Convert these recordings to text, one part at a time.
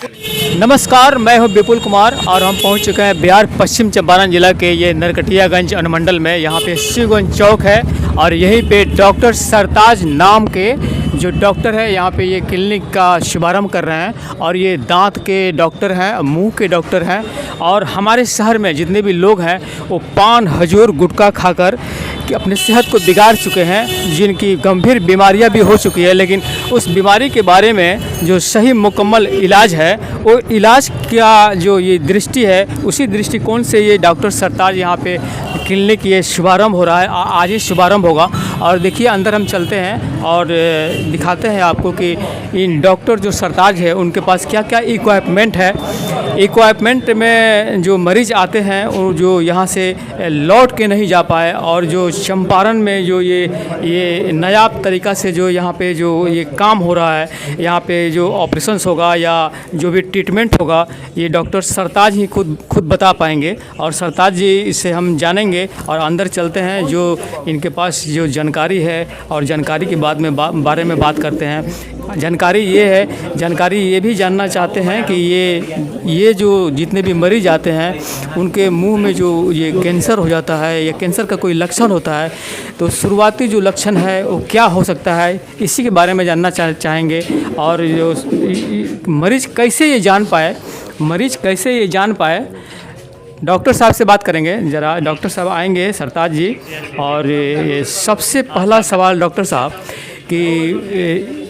नमस्कार, मैं हूं विपुल कुमार और हम पहुंच चुके हैं बिहार पश्चिम चंपारण जिला के ये नरकटियागंज अनुमंडल में। यहाँ पे शिवगंज चौक है और यहीं पे डॉक्टर सरताज नाम के जो डॉक्टर है यहाँ पे ये क्लिनिक का शुभारंभ कर रहे हैं। और ये दांत के डॉक्टर हैं, मुंह के डॉक्टर हैं। और हमारे शहर में जितने भी लोग हैं वो पान, हजूर, गुटखा खाकर कि अपने सेहत को बिगाड़ चुके हैं, जिनकी गंभीर बीमारियां भी हो चुकी है। लेकिन उस बीमारी के बारे में जो सही मुकम्मल इलाज है, वो इलाज का जो ये दृष्टि है, उसी दृष्टिकोण से ये डॉक्टर सरताज यहाँ पे क्लिनिक ये शुभारंभ हो रहा है। आज ही शुभारंभ होगा। और देखिए अंदर हम चलते हैं और दिखाते हैं आपको कि इन डॉक्टर जो सरताज है उनके पास क्या क्या इक्विपमेंट है। इक्विपमेंट में जो मरीज़ आते हैं वो जो यहाँ से लौट के नहीं जा पाए, और जो चंपारण में जो ये नया तरीक़ा से जो यहाँ पे जो ये काम हो रहा है, यहाँ पे जो ऑपरेशंस होगा या जो भी ट्रीटमेंट होगा, ये डॉक्टर सरताज ही खुद बता पाएंगे। और सरताज जी से हम जानेंगे और अंदर चलते हैं जो इनके पास जो जानकारी है, और जानकारी के बाद में बारे में बात करते हैं। जानकारी ये भी जानना चाहते हैं कि ये जो जितने भी मरीज आते हैं उनके मुंह में जो ये कैंसर हो जाता है या कैंसर का कोई लक्षण होता है, तो शुरुआती जो लक्षण है वो क्या हो सकता है, इसी के बारे में जानना चाहेंगे। और जो मरीज़ कैसे ये जान पाए, डॉक्टर साहब से बात करेंगे। ज़रा डॉक्टर साहब आएंगे, सरताज जी। और ये सबसे पहला सवाल डॉक्टर साहब कि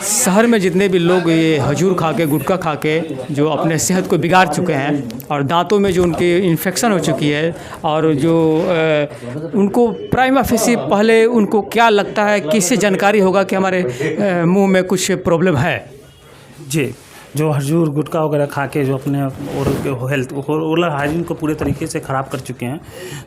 शहर में जितने भी लोग ये हजूर खा के, गुटखा खा के जो अपने सेहत को बिगाड़ चुके हैं, और दांतों में जो उनकी इन्फेक्शन हो चुकी है, और जो उनको प्राइमा फेसी पहले उनको क्या लगता है, किससे जानकारी होगा कि हमारे मुंह में कुछ प्रॉब्लम है? जी, जो हजूर गुटखा वगैरह खा के जो अपने ओरल हाइजीन को पूरे तरीके से ख़राब कर चुके हैं,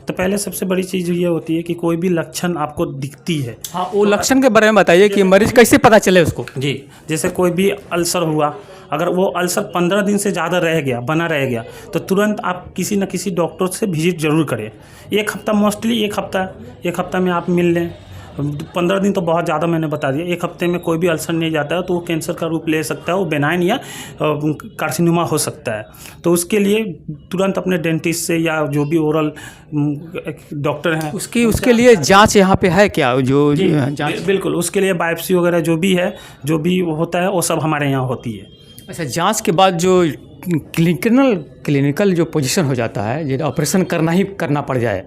तो पहले सबसे बड़ी चीज़ ये होती है कि कोई भी लक्षण आपको दिखती है। हाँ, वो लक्षण के बारे में बताइए कि मरीज़ कैसे पता चले उसको। जी, जैसे कोई भी अल्सर हुआ, अगर वो अल्सर 15 दिन से ज़्यादा बना रह गया, तो तुरंत आप किसी न किसी डॉक्टर से विजिट ज़रूर करें। एक हफ्ता में आप मिल लें। 15 दिन तो बहुत ज़्यादा मैंने बता दिया। एक हफ्ते में कोई भी अल्सर नहीं जाता है तो वो कैंसर का रूप ले सकता है, वो बेनाइन या कार्सिनोमा हो सकता है। तो उसके लिए तुरंत अपने डेंटिस्ट से या जो भी ओरल डॉक्टर हैं उसके लिए जांच यहाँ पे है क्या? जो जांच बिल्कुल, उसके लिए बायोप्सी वगैरह जो भी होता है वो सब हमारे यहाँ होती है। अच्छा, जांच के बाद जो क्लिनिकल जो पोजीशन हो जाता है, जो ऑपरेशन करना पड़ जाए,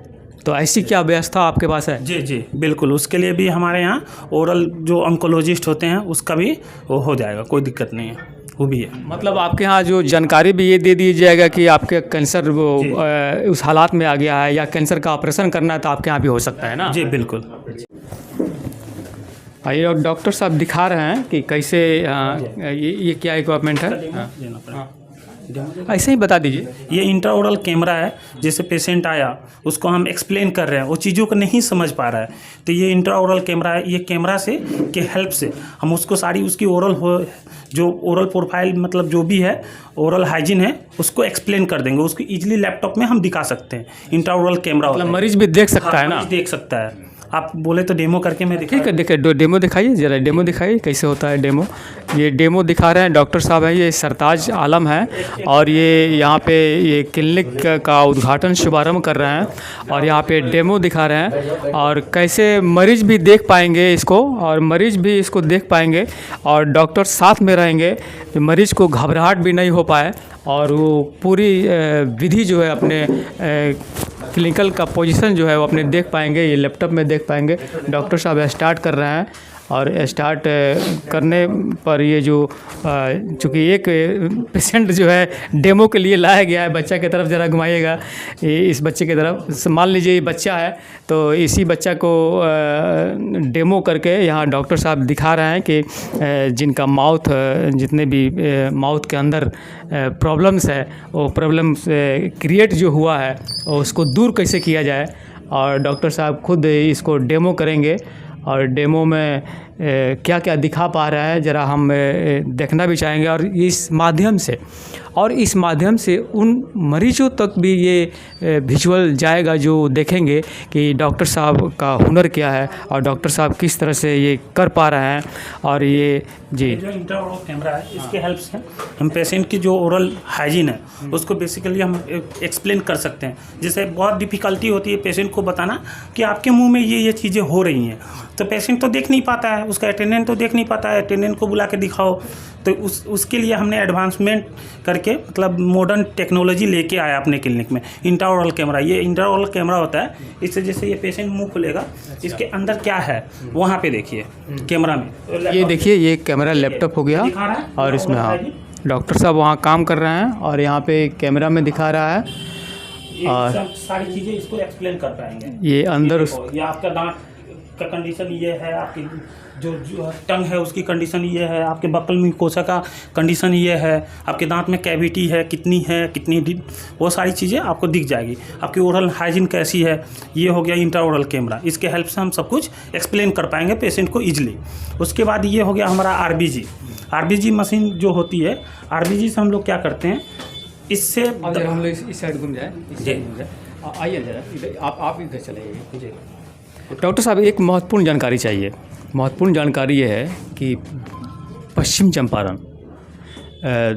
तो ऐसी क्या व्यवस्था आपके पास है? जी बिल्कुल, उसके लिए भी हमारे यहाँ ओरल जो ऑन्कोलॉजिस्ट होते हैं उसका भी वो हो जाएगा, कोई दिक्कत नहीं है, वो भी है। मतलब आपके यहाँ जो जानकारी भी ये दे दी जाएगा कि आपके कैंसर वो उस हालात में आ गया है या कैंसर का ऑपरेशन करना है, तो आपके यहाँ भी हो सकता है ना? जी बिल्कुल। ये डॉक्टर साहब दिखा रहे हैं कि कैसे ये क्या इक्विपमेंट है। ऐसे ही बता दीजिए। ये इंट्राओरल कैमरा है। जैसे पेशेंट आया, उसको हम एक्सप्लेन कर रहे हैं, वो चीज़ों को नहीं समझ पा रहा है, तो ये इंट्राओरल कैमरा है। ये कैमरा के हेल्प से हम उसको सारी उसकी ओरल प्रोफाइल, मतलब जो भी है ओरल हाइजीन है, उसको एक्सप्लेन कर देंगे। उसको ईजिली लैपटॉप में हम दिखा सकते हैं। इंट्राओरल कैमरा मतलब मरीज भी देख सकता है ना? देख सकता है। आप बोले तो डेमो करके मैं ठीक है, देखिए डेमो दिखाइए, ज़रा डेमो दिखाइए कैसे होता है डेमो। ये डेमो दिखा रहे हैं डॉक्टर साहब हैं, ये सरताज आलम है, और ये यहाँ पे ये क्लिनिक का उद्घाटन शुभारंभ कर रहे हैं, और यहाँ पे डेमो दिखा रहे हैं। और कैसे मरीज़ भी देख पाएंगे इसको, और मरीज़ भी इसको देख पाएंगे, और डॉक्टर साथ में रहेंगे, मरीज़ को घबराहट भी नहीं हो पाए, और वो पूरी विधि जो है अपने क्लिनिकल का पोजीशन जो है वो अपने देख पाएंगे, ये लैपटॉप में देख पाएंगे। डॉक्टर साहब स्टार्ट कर रहे हैं, और स्टार्ट करने पर ये जो चूँकि एक पेशेंट जो है डेमो के लिए लाया गया है, बच्चा की तरफ ज़रा घुमाइएगा, इस बच्चे की तरफ। मान लीजिए ये बच्चा है, तो इसी बच्चा को डेमो करके यहाँ डॉक्टर साहब दिखा रहे हैं कि जिनका जितने भी माउथ के अंदर प्रॉब्लम्स है, वो प्रॉब्लम्स क्रिएट जो हुआ है उसको दूर कैसे किया जाए। और डॉक्टर साहब खुद इसको डेमो करेंगे, और डेमो में क्या क्या दिखा पा रहा है, ज़रा हम देखना भी चाहेंगे। और इस माध्यम से उन मरीजों तक भी ये विजुअल जाएगा जो देखेंगे कि डॉक्टर साहब का हुनर क्या है और डॉक्टर साहब किस तरह से ये कर पा रहे हैं। और ये जी जो इंट्राओरल कैमरा है, इसके हेल्प से हम पेशेंट की जो ओरल हाइजीन है उसको बेसिकली हम एक्सप्लेन कर सकते हैं। जैसे बहुत डिफ़िकल्टी होती है पेशेंट को बताना कि आपके मुंह में ये चीज़ें हो रही हैं, तो पेशेंट तो देख नहीं पाता है, उसका अटेंडेंट तो देख नहीं पाता है, अटेंडेंट को बुला के दिखाओ। तो उसके लिए हमने एडवांसमेंट करके मतलब मॉडर्न टेक्नोलॉजी लेके आया अपने क्लिनिक में इंट्राओरल कैमरा। ये इंट्राओरल कैमरा होता है, इससे जैसे ये पेशेंट मुंह खुलेगा, इसके अंदर क्या है वहाँ पे देखिए कैमरा में। ये देखिए, ये कैमरा लैपटॉप हो गया और इसमें हाँ डॉक्टर साहब वहाँ काम कर रहे हैं और यहाँ पे कैमरा में दिखा रहा है और सारी चीज़ें इसको एक्सप्लेन कर पाएंगे। ये अंदर ये आपका दांत का कंडीशन ये है, आपकी जो टंग है उसकी कंडीशन ये है, आपके बक्कल म्यूकोसा का कंडीशन ये है, आपके दांत में कैविटी है कितनी वो सारी चीज़ें आपको दिख जाएगी। आपकी ओरल हाइजीन कैसी है, ये हो गया इंट्राओरल कैमरा। इसके हेल्प से हम सब कुछ एक्सप्लेन कर पाएंगे पेशेंट को ईजिली। उसके बाद ये हो गया हमारा आरबीजी मशीन जो होती है, आरबीजी से हम लोग क्या करते हैं, इससे हम लोग इस साइड घूम जाए, आइए जरा आप इधर चले जी। डॉक्टर साहब, एक महत्वपूर्ण जानकारी चाहिए। महत्वपूर्ण जानकारी ये है कि पश्चिम चंपारण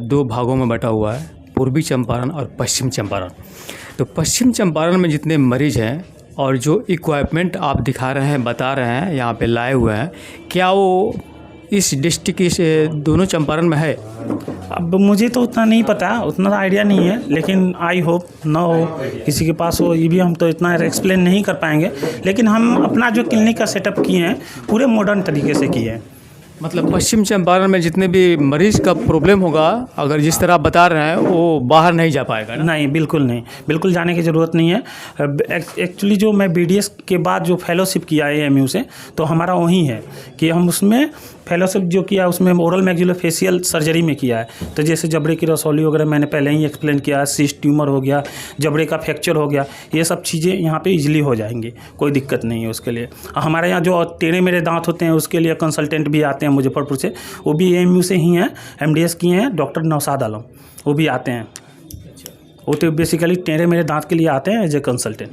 2 भागों में बटा हुआ है, पूर्वी चंपारण और पश्चिम चंपारण। तो पश्चिम चंपारण में जितने मरीज़ हैं और जो इक्विपमेंट आप दिखा रहे हैं, बता रहे हैं, यहाँ पे लाए हुए हैं, क्या वो इस डिस्ट्रिक्ट के दोनों चंपारण में है? अब मुझे तो उतना नहीं पता, उतना आइडिया नहीं है, लेकिन आई होप ना हो किसी के पास हो, ये भी हम तो इतना एक्सप्लेन नहीं कर पाएंगे। लेकिन हम अपना जो क्लिनिक का सेटअप किए हैं पूरे मॉडर्न तरीके से किए हैं। मतलब पश्चिम चंपारण में जितने भी मरीज़ का प्रॉब्लम होगा, अगर जिस तरह आप बता रहे हैं, वो बाहर नहीं जा पाएगा ना? नहीं, बिल्कुल नहीं, बिल्कुल जाने की ज़रूरत नहीं है। एक्चुअली जो मैं BDS के बाद जो फेलोशिप किया है AMU से, तो हमारा वही है कि हम उसमें फेलोशिप जो किया उसमें ओरल मैक्सिलोफेशियल सर्जरी में किया है। तो जैसे जबड़े की रसौली वगैरह मैंने पहले ही एक्सप्लेन किया, सिस्ट ट्यूमर हो गया, जबड़े का फ्रैक्चर हो गया, ये सब चीज़ें यहाँ पे इजीली हो जाएंगी, कोई दिक्कत नहीं है उसके लिए। हमारे यहाँ जो टेढ़े मेढ़े दांत होते हैं उसके लिए कंसल्टेंट भी आते हैं मुजफ्फरपुर से, वो भी AMU से ही हैं, MDS किए हैं, डॉक्टर नौशाद आलम, वो भी आते हैं। वो तो बेसिकली टेढ़े मेढ़े दांत के लिए आते हैं एज ए कंसल्टेंट।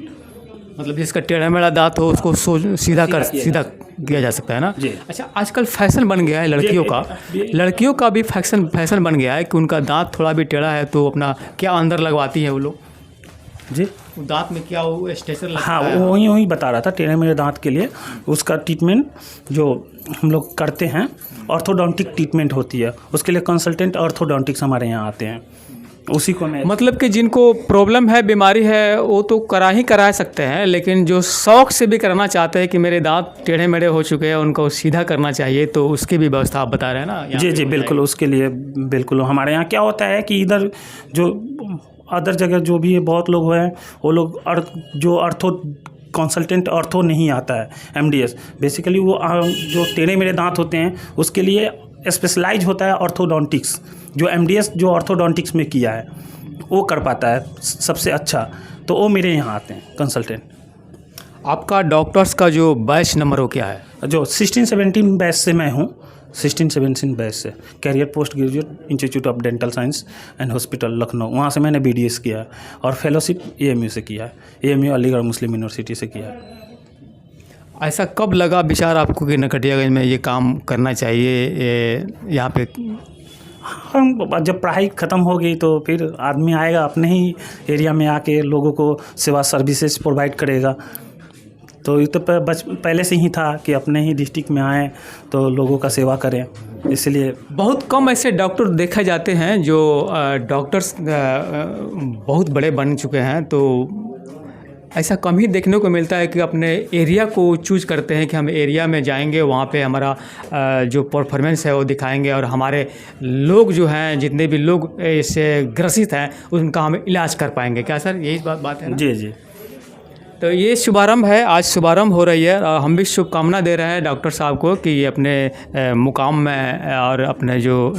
मतलब जिसका टेढ़ा मेढ़ा दांत हो उसको सीधा किया जा सकता है ना? जी। अच्छा, आजकल फैशन बन गया है लड़कियों का भी फैशन बन गया है कि उनका दांत थोड़ा भी टेढ़ा है तो अपना क्या अंदर लगवाती हैं वो लोग जी, दांत में क्या वो स्टेचर लगता हाँ, है? वो वही बता रहा था, टेढ़े मेढ़े दांत के लिए उसका ट्रीटमेंट जो हम लोग करते हैं, ऑर्थोडोंटिक ट्रीटमेंट होती है, उसके लिए कंसल्टेंट ऑर्थोडोंटिक्स हमारे यहाँ आते हैं, उसी को मैं मतलब कि जिनको प्रॉब्लम है, बीमारी है, वो तो करा सकते हैं, लेकिन जो शौक से भी कराना चाहते हैं कि मेरे दांत टेढ़े मेढ़े हो चुके हैं, उनको सीधा करना चाहिए, तो उसकी भी व्यवस्था आप बता रहे हैं ना? जी, बिल्कुल, उसके लिए बिल्कुल। हमारे यहाँ क्या होता है कि इधर जो अदर जगह जो भी बहुत लोग हैं, वो लोग जो अर्थो कंसल्टेंट ऑर्थो नहीं आता है, MDS बेसिकली वो जो टेढ़े मेढ़े दांत होते हैं उसके लिए स्पेशलाइज होता है ऑर्थोडोंटिक्स। जो MDS जो ऑर्थोडोंटिक्स में किया है वो कर पाता है सबसे अच्छा, तो वो मेरे यहाँ आते हैं कंसल्टेंट। आपका डॉक्टर्स का जो बैच नंबर हो क्या है? जो 16-17 बैच से मैं हूँ, 16-17 बैच से, Career Post Graduate Institute of Dental Science and Hospital Lucknow, वहाँ से मैंने BDS किया है और फेलोशिप AMU से किया है, AMU अलीगढ़ मुस्लिम यूनिवर्सिटी से किया है। ऐसा कब लगा विचार आपको कि नरकटियागंज में ये काम करना चाहिए यहाँ पे? हम जब पढ़ाई ख़त्म हो गई तो फिर आदमी आएगा अपने ही एरिया में आके लोगों को सेवा सर्विसेज प्रोवाइड करेगा। तो ये तो पहले से ही था कि अपने ही डिस्ट्रिक्ट में आएँ तो लोगों का सेवा करें, इसलिए। बहुत कम ऐसे डॉक्टर देखे जाते हैं जो डॉक्टर्स बहुत बड़े बन चुके हैं, तो ऐसा कम ही देखने को मिलता है कि अपने एरिया को चूज करते हैं कि हम एरिया में जाएंगे, वहाँ पे हमारा जो परफॉर्मेंस है वो दिखाएंगे और हमारे लोग जो हैं, जितने भी लोग इससे ग्रसित हैं, उनका हम इलाज कर पाएंगे। क्या सर, यही बात है ना? जी। तो ये शुभारंभ है, आज शुभारंभ हो रही है। हम भी शुभकामना दे रहे हैं डॉक्टर साहब को कि ये अपने मुकाम में और अपने जो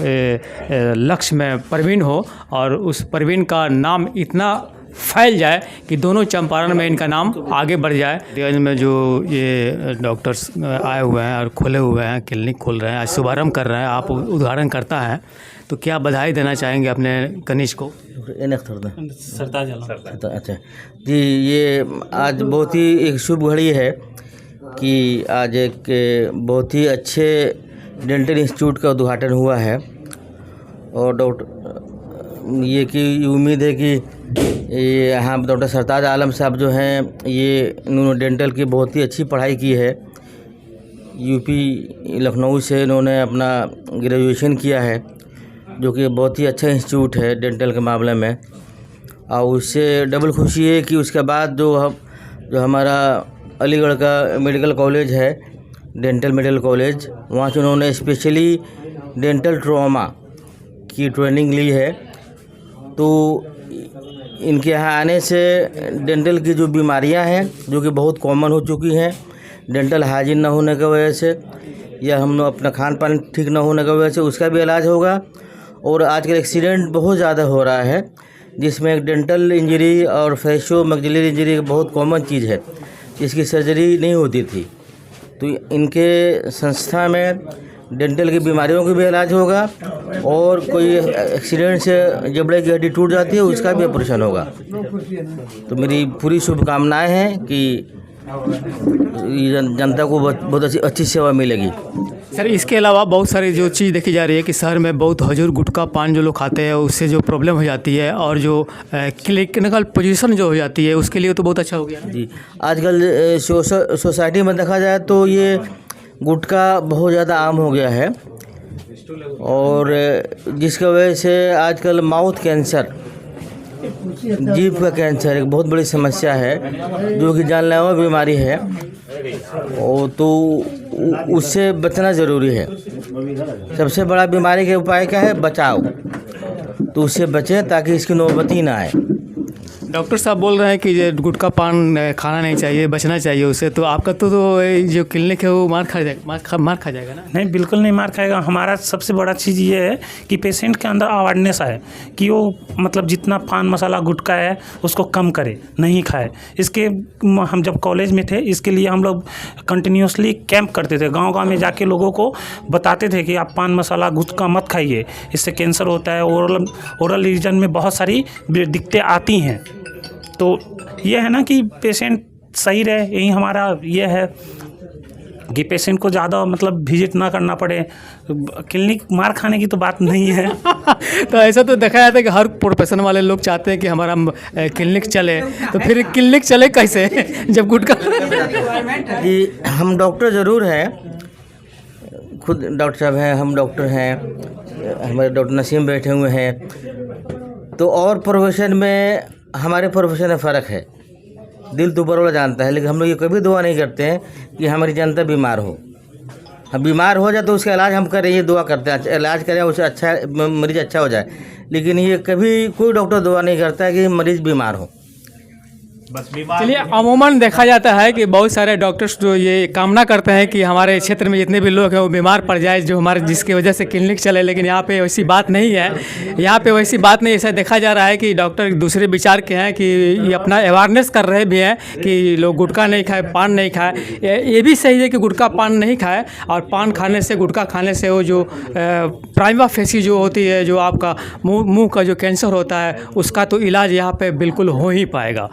लक्ष्य में प्रवीण हो और उस प्रवीण का नाम इतना फैल जाए कि दोनों चंपारण में इनका नाम आगे बढ़ जाए। रियाज में जो ये डॉक्टर्स आए हुए हैं और खुले हुए हैं, क्लिनिक खोल रहे हैं, आज शुभारम्भ कर रहे हैं, आप उद्घाटन करता है, तो क्या बधाई देना चाहेंगे अपने कनिष्ठ को? अच्छा जी, ये आज बहुत ही एक शुभ घड़ी है कि आज एक बहुत ही अच्छे डेंटल इंस्टीट्यूट का उद्घाटन हुआ है। और डॉक्टर ये की उम्मीद है कि ये यहाँ डॉक्टर सरताज आलम साहब जो हैं, ये इन्होंने डेंटल की बहुत ही अच्छी पढ़ाई की है। यूपी लखनऊ से इन्होंने अपना ग्रेजुएशन किया है, जो कि बहुत ही अच्छा इंस्टीट्यूट है डेंटल के मामले में। और उससे डबल खुशी है कि उसके बाद जो हमारा अलीगढ़ का मेडिकल कॉलेज है, डेंटल मेडिकल कॉलेज, वहाँ से उन्होंने स्पेशली डेंटल ट्रॉमा की ट्रेनिंग ली है। तो इनके यहाँ आने से डेंटल की जो बीमारियां हैं, जो कि बहुत कॉमन हो चुकी हैं, डेंटल हाइजीन ना होने की वजह से या हम लोग अपना खान पान ठीक ना होने की वजह से, उसका भी इलाज होगा। और आजकल एक्सीडेंट बहुत ज़्यादा हो रहा है, जिसमें एक डेंटल इंजरी और फेशियो मैक्सिलरी इंजरी बहुत कॉमन चीज़ है, जिसकी सर्जरी नहीं होती थी। तो इनके संस्था में डेंटल की बीमारियों का भी इलाज होगा, और कोई एक्सीडेंट से जबड़े की हड्डी टूट जाती है उसका भी ऑपरेशन होगा। तो मेरी पूरी शुभकामनाएं हैं कि जनता को बहुत अच्छी सेवा मिलेगी। सर, इसके अलावा बहुत सारी जो चीज़ देखी जा रही है कि शहर में बहुत हजूर गुटखा पान जो लोग खाते हैं, उससे जो प्रॉब्लम हो जाती है, और जो क्लिनिकल पोजीशन जो हो जाती है, उसके लिए तो बहुत अच्छा हो गया जी। आजकल सोसाइटी में देखा जाए तो ये गुटखा बहुत ज़्यादा आम हो गया है, और जिसकी वजह से आजकल माउथ कैंसर, जीभ का कैंसर एक बहुत बड़ी समस्या है, जो कि जानलेवा बीमारी है। और तो उससे बचना ज़रूरी है। सबसे बड़ा बीमारी के उपाय क्या है? बचाव। तो उससे बचें ताकि इसकी नौबती ना आए। डॉक्टर साहब बोल रहे हैं कि ये गुटखा पान खाना नहीं चाहिए, बचना चाहिए उससे, तो आपका तो जो क्लिनिक है वो मार खा जाएगा ना? नहीं, बिल्कुल नहीं मार खाएगा। हमारा सबसे बड़ा चीज़ ये है कि पेशेंट के अंदर अवेयरनेस आए कि वो मतलब जितना पान मसाला गुटखा है उसको कम करे, नहीं खाए। इसके हम जब कॉलेज में थे, इसके लिए हम लोग कंटिन्यूसली कैंप करते थे, गाँव में जाके लोगों को बताते थे कि आप पान मसाला गुटखा मत खाइए, इससे कैंसर होता है, ओरल रीजन में बहुत सारी दिक्कतें आती हैं। तो ये है ना कि पेशेंट सही रहे, यही हमारा ये है कि पेशेंट को ज़्यादा मतलब विजिट ना करना पड़े। क्लिनिक मार खाने की तो बात नहीं है। तो ऐसा तो देखा जाता है कि हर प्रोफेशन वाले लोग चाहते हैं कि हमारा क्लिनिक चले, तो फिर क्लिनिक चले कैसे जब गुटखा? जी, हम डॉक्टर ज़रूर हैं, खुद डॉक्टर साहब हैं, हम डॉक्टर हैं, हमारे डॉक्टर नसीम बैठे हुए हैं। तो और प्रोफेशन में हमारे प्रोफेशन में फ़र्क है, दिल तो ऊपर वाला जानता है, लेकिन हम लोग ये कभी दुआ नहीं करते हैं कि हमारी जनता बीमार हो। हम बीमार हो जाए तो उसका इलाज हम करें, ये दुआ करते हैं, इलाज करें उसे अच्छा मरीज़ अच्छा हो जाए। लेकिन ये कभी कोई डॉक्टर दुआ नहीं करता है कि मरीज़ बीमार हो। चलिए, अमूमन देखा जाता है कि बहुत सारे डॉक्टर्स जो ये कामना करते हैं कि हमारे क्षेत्र में जितने भी लोग हैं वो बीमार पड़ जाए, जो हमारे जिसकी वजह से क्लिनिक चले, लेकिन यहाँ पे वैसी बात नहीं है। यहाँ पे वैसी बात नहीं, ऐसा देखा जा रहा है कि डॉक्टर दूसरे विचार के हैं कि ये अपना अवेयरनेस कर रहे भी हैं कि लोग गुटखा नहीं खाए, पान नहीं खाए। ये भी सही है कि गुटखा पान नहीं खाए, और पान खाने से, गुटखा खाने से वो जो प्राइमा फेसी जो होती है, जो आपका मुँह का जो कैंसर होता है, उसका तो इलाज यहाँ पर बिल्कुल हो ही पाएगा।